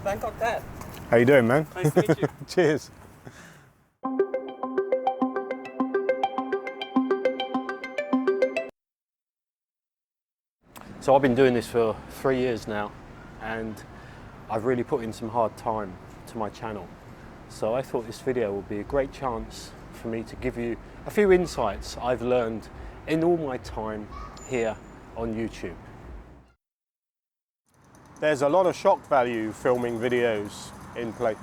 Bangkok Pat. How you doing, man? Nice to meet you. Cheers. So I've been doing this for 3 years now, and I've really put in some hard time to my channel. So I thought this video would be a great chance for me to give you a few insights I've learned in all my time here on YouTube. There's a lot of shock value filming videos in play.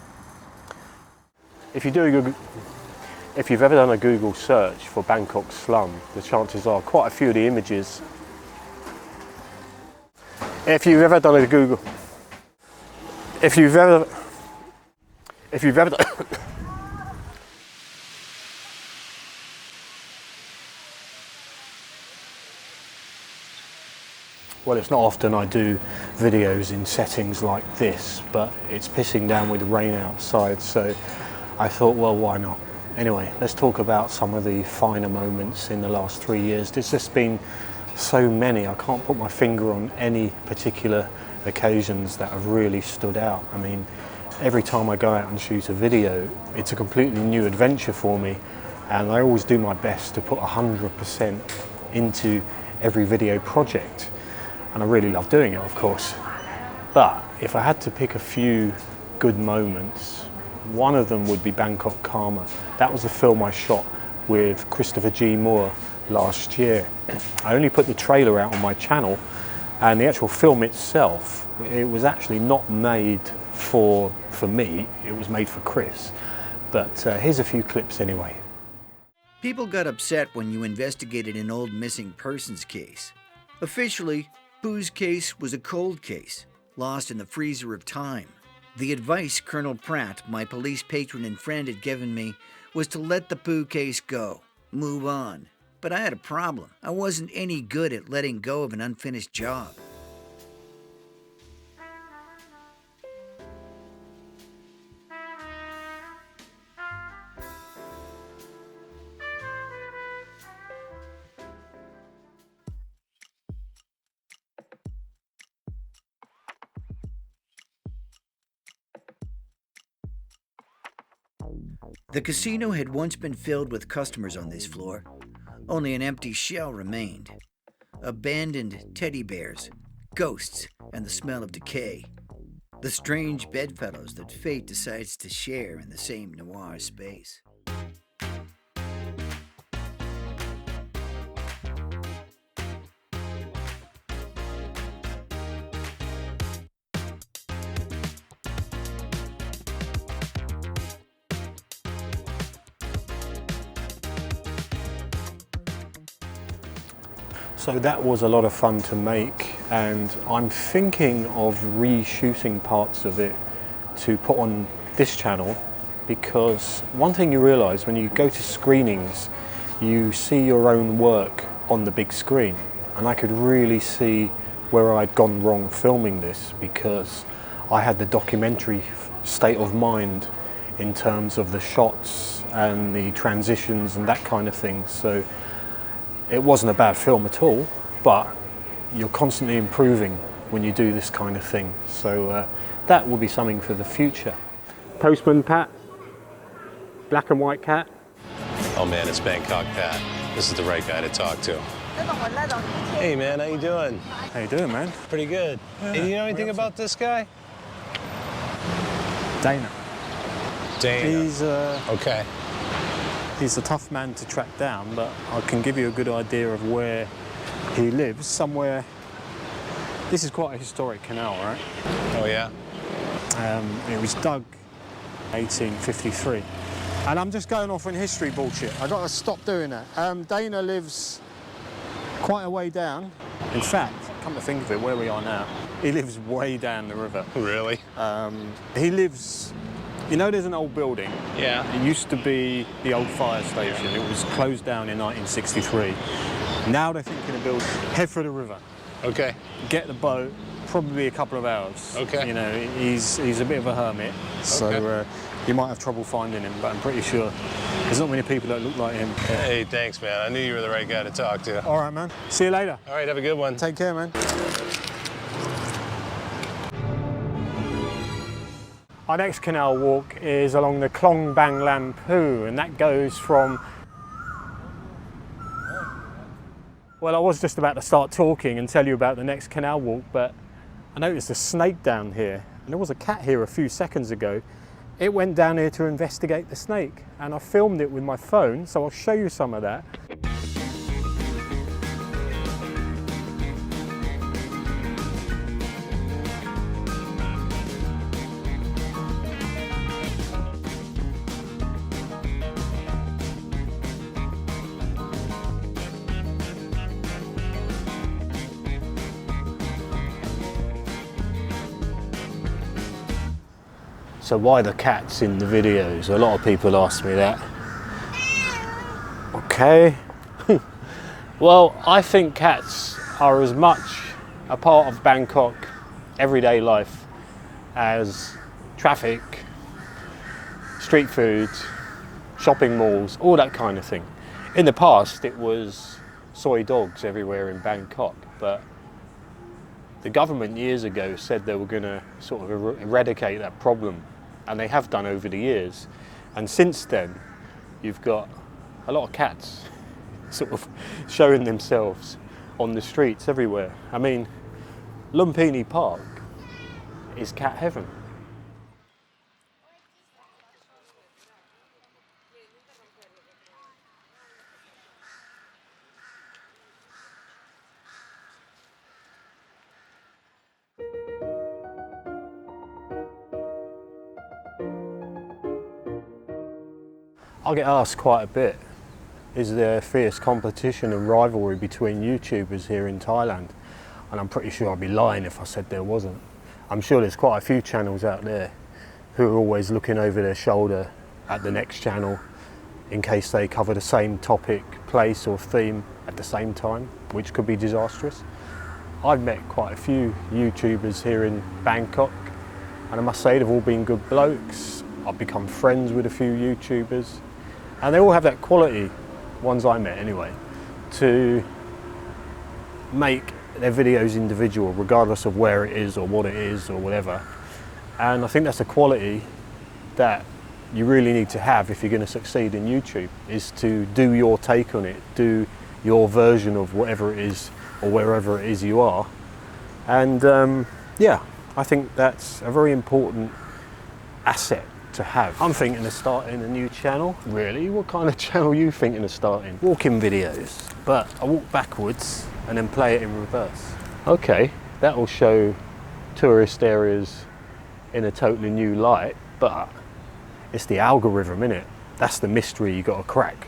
If you've ever done a Google search for Bangkok slum, the chances are quite a few of the images. If you've ever done, well, it's not often I do videos in settings like this, but it's pissing down with rain outside, so I thought, well, why not? Anyway, let's talk about some of the finer moments in the last 3 years. There's just been so many, I can't put my finger on any particular occasions that have really stood out. I mean, every time I go out and shoot a video, it's a completely new adventure for me, and I always do my best to put 100% into every video project. And I really love doing it, of course. But if I had to pick a few good moments, one of them would be Bangkok Karma. That was the film I shot with Christopher G. Moore last year. I only put the trailer out on my channel, and the actual film itself, it was actually not made for me, it was made for Chris. But here's a few clips anyway. People got upset when you investigated an old missing persons case. Officially, Pooh's case was a cold case, lost in the freezer of time. The advice Colonel Pratt, my police patron and friend, had given me was to let the Pooh case go, move on. But I had a problem. I wasn't any good at letting go of an unfinished job. The casino had once been filled with customers on this floor. Only an empty shell remained. Abandoned teddy bears, ghosts, and the smell of decay. The strange bedfellows that fate decides to share in the same noir space. So that was a lot of fun to make, and I'm thinking of reshooting parts of it to put on this channel, because one thing you realise when you go to screenings, you see your own work on the big screen, and I could really see where I'd gone wrong filming this, because I had the documentary state of mind in terms of the shots and the transitions and that kind of thing. So it wasn't a bad film at all, but you're constantly improving when you do this kind of thing. So that will be something for the future. Postman Pat, black and white cat. Oh man, it's Bangkok Pat. This is the right guy to talk to. Hey man, how you doing? How you doing, man? Pretty good. Hey, do you know anything about this guy? Dana. Dana. Okay. He's a tough man to track down, but I can give you a good idea of where he lives, somewhere. This is quite a historic canal, right? Oh yeah? It was dug 1853. And I'm just going off on history bullshit. I got to stop doing that. Dana lives quite a way down. In fact, come to think of it, where we are now, he lives way down the river. Really? He lives, you know, there's an old building. Yeah. It used to be the old fire station. It was closed down in 1963. Now they're thinking of building, head for the river. Okay. Get the boat, probably a couple of hours. Okay. You know, he's a bit of a hermit, so you might have trouble finding him, but I'm pretty sure there's not many people that look like him. Hey, thanks, man. I knew you were the right guy to talk to. All right, man. See you later. All right, have a good one. Take care, man. Our next canal walk is along the Klong Bang Lam Pu, and that goes from... Well, I was just about to start talking and tell you about the next canal walk, but I noticed a snake down here, and there was a cat here a few seconds ago. It went down here to investigate the snake, and I filmed it with my phone, so I'll show you some of that. So why the cats in the videos? A lot of people ask me that. Okay. Well, I think cats are as much a part of Bangkok everyday life as traffic, street food, shopping malls, all that kind of thing. In the past, it was soy dogs everywhere in Bangkok, but the government years ago said they were going to sort of eradicate that problem, and they have done over the years. And since then, you've got a lot of cats sort of showing themselves on the streets everywhere. I mean, Lumpini Park is cat heaven. I get asked quite a bit, is there fierce competition and rivalry between YouTubers here in Thailand? And I'm pretty sure I'd be lying if I said there wasn't. I'm sure there's quite a few channels out there who are always looking over their shoulder at the next channel in case they cover the same topic, place or theme at the same time, which could be disastrous. I've met quite a few YouTubers here in Bangkok, and I must say they've all been good blokes. I've become friends with a few YouTubers, and they all have that quality, ones I met anyway, to make their videos individual regardless of where it is or what it is or whatever. And I think that's a quality that you really need to have if you're going to succeed in YouTube, is to do your take on it, do your version of whatever it is or wherever it is you are. And yeah, I think that's a very important asset to have. I'm thinking of starting a new channel. Really? What kind of channel are you thinking of starting? Walking videos, but I walk backwards and then play it in reverse. Okay, that will show tourist areas in a totally new light, but it's the algorithm, innit? That's the mystery you got to crack.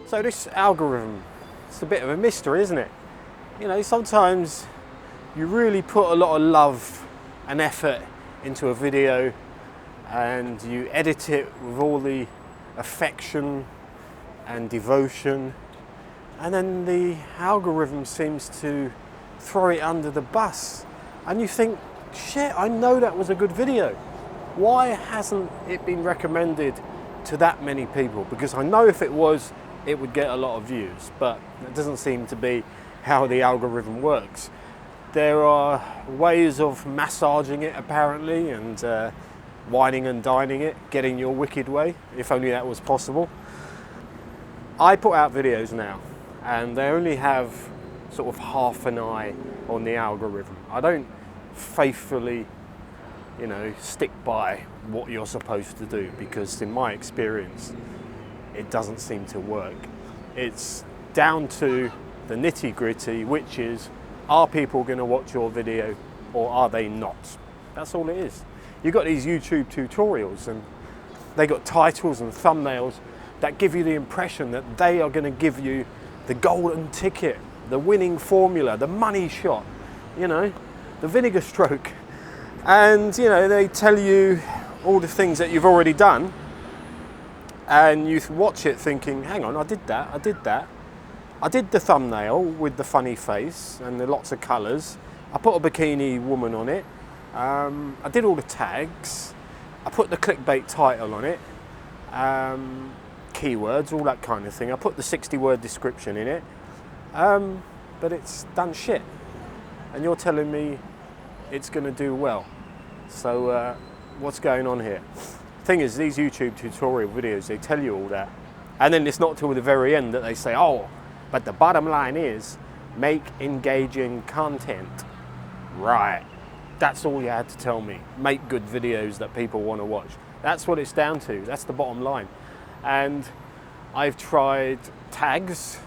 So this algorithm, it's a bit of a mystery, isn't it? You know, sometimes you really put a lot of love and effort into a video and you edit it with all the affection and devotion, and then the algorithm seems to throw it under the bus, and you think, shit, I know that was a good video. Why hasn't it been recommended to that many people? Because I know if it was, it would get a lot of views, but it doesn't seem to be how the algorithm works. There are ways of massaging it apparently, and whining and dining it, getting your wicked way, if only that was possible. I put out videos now, and they only have sort of half an eye on the algorithm. I don't faithfully, you know, stick by what you're supposed to do, because in my experience, it doesn't seem to work. It's down to the nitty-gritty, which is, are people going to watch your video or are they not? That's all it is. You've got these YouTube tutorials and they got titles and thumbnails that give you the impression that they are going to give you the golden ticket, the winning formula, the money shot, you know, the vinegar stroke. And, you know, they tell you all the things that you've already done. and you watch it thinking, hang on, I did that. I did the thumbnail with the funny face and the lots of colours. I put a bikini woman on it. I did all the tags. I put the clickbait title on it. Keywords, all that kind of thing. I put the 60-word description in it. But it's done shit. And you're telling me it's going to do well. So what's going on here? Thing is, these YouTube tutorial videos, they tell you all that. And then it's not till the very end that they say, oh, but the bottom line is, make engaging content. Right. That's all you had to tell me. Make good videos that people want to watch. That's what it's down to. That's the bottom line. And I've tried tags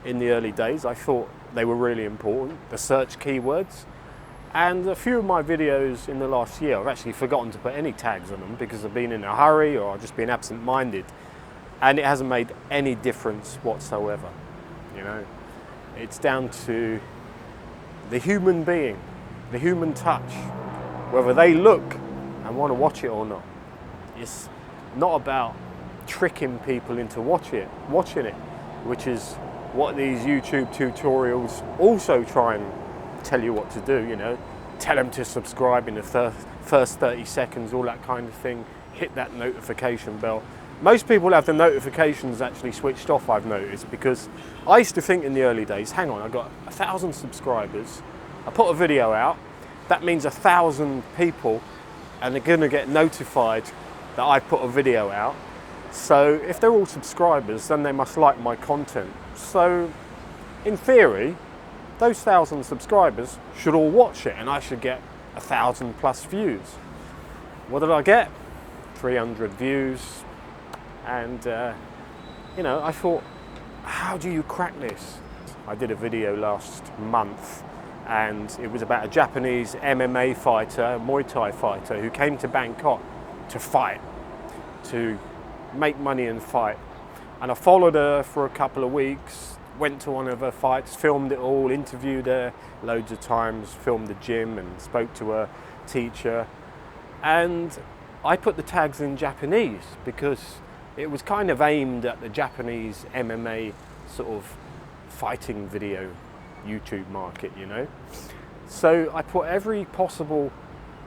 in the early days. I thought they were really important, the search keywords. And a few of my videos in the last year, I've actually forgotten to put any tags on them because I've been in a hurry or I've just been absent-minded. And it hasn't made any difference whatsoever. You know, it's down to the human being, the human touch, whether they look and want to watch it or not. It's not about tricking people into watching it, which is what these YouTube tutorials also try and tell you what to do, you know. Tell them to subscribe in the first 30 seconds, all that kind of thing. Hit that notification bell. Most people have the notifications actually switched off, I've noticed, because I used to think in the early days, hang on, I've got 1,000 subscribers, I put a video out, that means 1,000 people and they're going to get notified that I put a video out. So if they're all subscribers, then they must like my content. So in theory, those 1,000 subscribers should all watch it and I should get 1,000 plus views. What did I get? 300 views. And, you know, I thought, how do you crack this? I did a video last month and it was about a Japanese MMA fighter, Muay Thai fighter, who came to Bangkok to fight, to make money and fight. And I followed her for a couple of weeks, went to one of her fights, filmed it all, interviewed her loads of times, filmed the gym and spoke to her teacher. And I put the tags in Japanese because it was kind of aimed at the Japanese MMA sort of fighting video YouTube market, you know. So I put every possible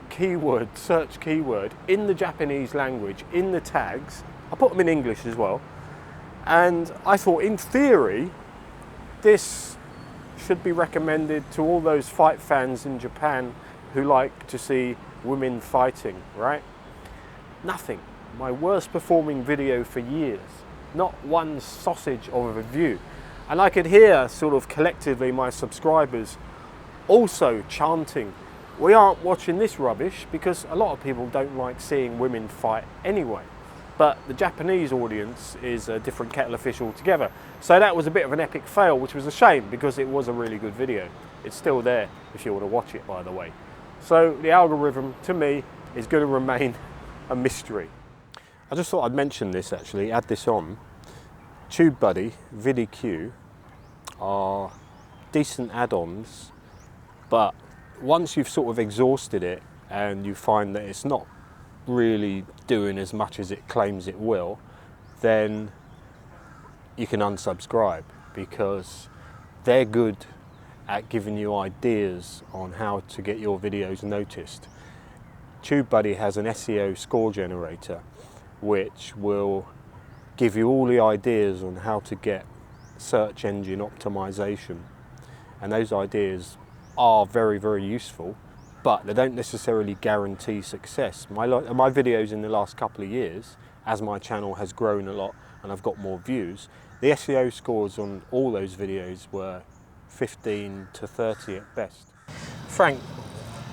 keyword, search keyword, in the Japanese language, in the tags. I put them in English as well. And I thought, in theory, this should be recommended to all those fight fans in Japan who like to see women fighting, right? Nothing. My worst performing video for years. Not one sausage of a view. And I could hear sort of collectively my subscribers also chanting, we aren't watching this rubbish, because a lot of people don't like seeing women fight anyway. But the Japanese audience is a different kettle of fish altogether. So that was a bit of an epic fail, which was a shame because it was a really good video. It's still there if you want to watch it, by the way. So the algorithm, to me, is going to remain a mystery. I just thought I'd mention this actually, add this on. TubeBuddy, VidIQ are decent add-ons, but once you've sort of exhausted it and you find that it's not really doing as much as it claims it will, then you can unsubscribe because they're good at giving you ideas on how to get your videos noticed. TubeBuddy has an SEO score generator which will give you all the ideas on how to get search engine optimization, and those ideas are very, very useful, but they don't necessarily guarantee success. My videos in the last couple of years, as my channel has grown a lot and I've got more views, the SEO scores on all those videos were 15 to 30 at best. Frank,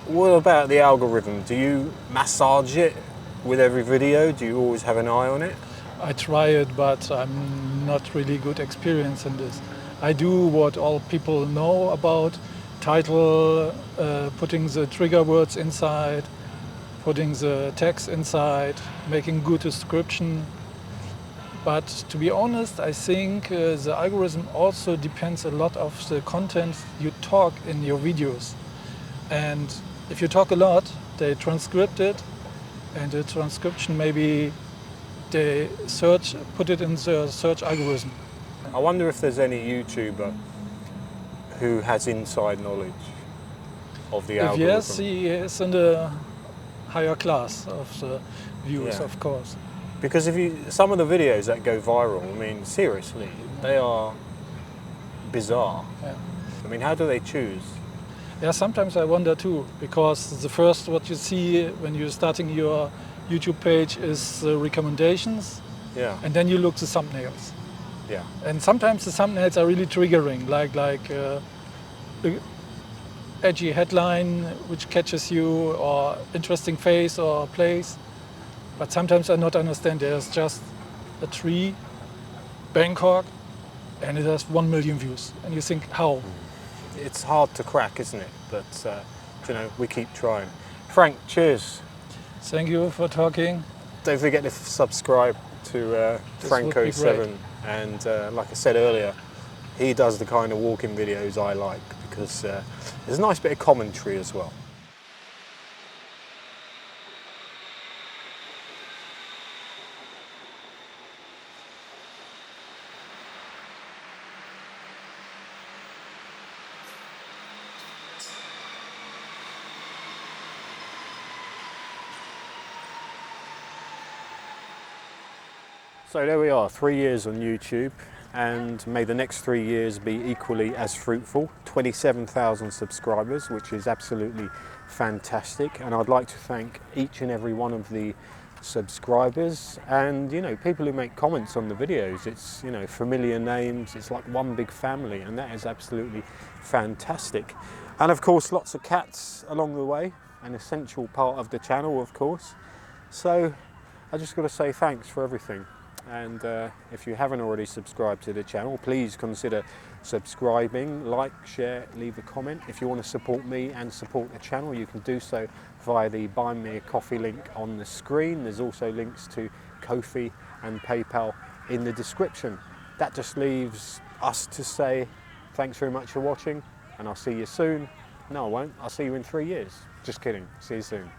what about the algorithm? Do you massage it with every video? Do you always have an eye on it? I try it, but I'm not really good experience in this. I do what all people know about: title, putting the trigger words inside, putting the text inside, making good description. But to be honest, I think the algorithm also depends a lot of the content you talk in your videos. And if you talk a lot, they transcript it, and the transcription maybe they put it in the search algorithm. I wonder if there's any YouTuber who has inside knowledge of the If algorithm. yes, he is in the higher class of the views, Yeah. of course. Because some of the videos that go viral, I mean, seriously, they are bizarre. Yeah. I mean, how do they choose? Yeah, sometimes I wonder too, because the first what you see when you're starting your YouTube page is the recommendations, Yeah, and then you look the thumbnails. yeah, And sometimes the thumbnails are really triggering, like the edgy headline which catches you, or interesting face or place. But sometimes I not understand. There's just a tree, Bangkok, and it has 1 million views, and you think how? it's hard to crack, isn't it? But you know, we keep trying. Frank, cheers. Thank you for talking. Don't forget to subscribe to This would be Franco7, great. and like I said earlier, he does the kind of walking videos I like, because there's a nice bit of commentary as well. So there we are, 3 years on YouTube, and may the next 3 years be equally as fruitful. 27,000 subscribers, which is absolutely fantastic, and I'd like to thank each and every one of the subscribers and, you know, people who make comments on the videos. It's, you know, familiar names, it's like one big family, and that is absolutely fantastic. And of course, lots of cats along the way, an essential part of the channel, of course. So I just got to say thanks for everything. And if you haven't already subscribed to the channel, please consider subscribing, like, share, leave a comment. If you want to support me and support the channel, you can do so via the Buy Me a Coffee link on the screen. There's also links to Ko-fi and PayPal in the description. That just leaves us to say thanks very much for watching, and I'll see you soon. No, I won't. I'll see you in 3 years. Just kidding. See you soon.